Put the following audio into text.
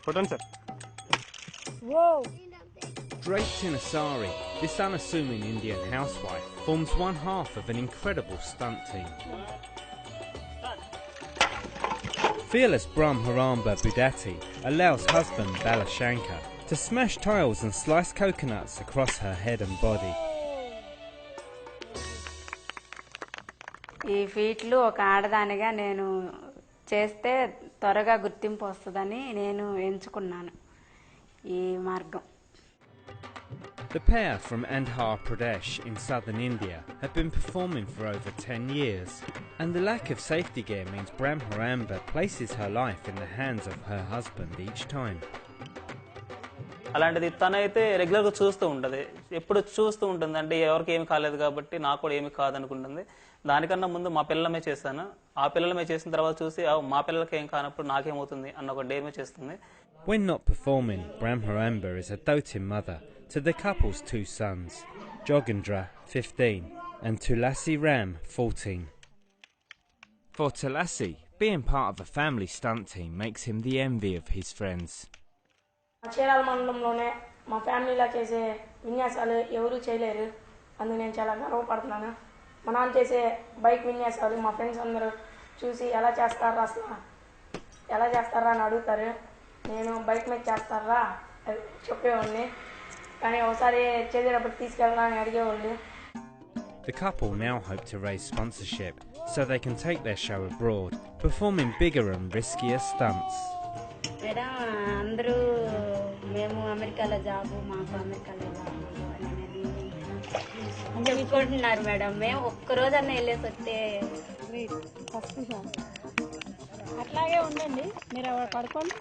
Put on, sir. Whoa! Draped in a sari, this unassuming Indian housewife forms one half of an incredible stunt team. Fearless Brahmaramba Budati allows husband Balashankar to smash tiles and slice coconuts across her head and body. ఈ ఫీట్లు ఒక ఆడదానిగా నేను చేస్తే త్వరగా గుర్తింపు వస్తుందని నేను ఎంచుకున్నాను ఈ మార్గం. The pair from Andhra Pradesh in southern India have been performing for over 10 years, and the lack of safety gear means Brahmaramba places her life in the hands of her husband each time. అలాంటిది తనైతే రెగ్యులర్గా చూస్తూ ఉంటుంది, ఎప్పుడు చూస్తూ ఉంటుంది. అంటే ఎవరికి ఏమి కాలేదు కాబట్టి నాకు కూడా ఏమి కాదనుకుంటుంది. దానికన్నా ముందు మా పిల్లలమే చేశాను. ఆ పిల్లలమే చేసిన తర్వాత చూసి మా పిల్లలకి ఏం కానప్పుడు నాకేమవుతుంది అన్న ఒక డేమే చేస్తుంది. When not performing, Brahmaramba is a doting mother to the couple's two sons, Jogendra, 15, and Tulasi Ram, 14. For Tulasi, being part of a family stunt team makes him the envy of his friends. Chirala మండలంలోనే మా ఫ్యామిలీలో చేసే విన్యాసాలు ఎవరూ చేయలేరు, అందుకు నేను చాలా గర్వపడుతున్నాను. మా నాన్న చేసే బైక్ విన్యాసాలు మా ఫ్రెండ్స్ అందరూ చూసి ఎలా చేస్తారా అని అడుగుతారు. నేను బైక్ మీద చేస్తారా చెప్పేవాడిని, కానీ ఒకసారి చేసేటప్పుడు తీసుకెళ్ళాలని అని అడిగేవాళ్ళు. The couple now hope to raise sponsorship so they can take their show abroad, performing bigger and riskier stunts. Madam అందరూ మేము అమెరికాలో జాబు, మాకు అమెరికాలో జాబు అనేది చెప్పుకుంటున్నారు మేడం. మేము ఒక్కరోజన్నా వెళ్ళేసి వస్తే అట్లాగే ఉండండి, మీరు పడుకోండి.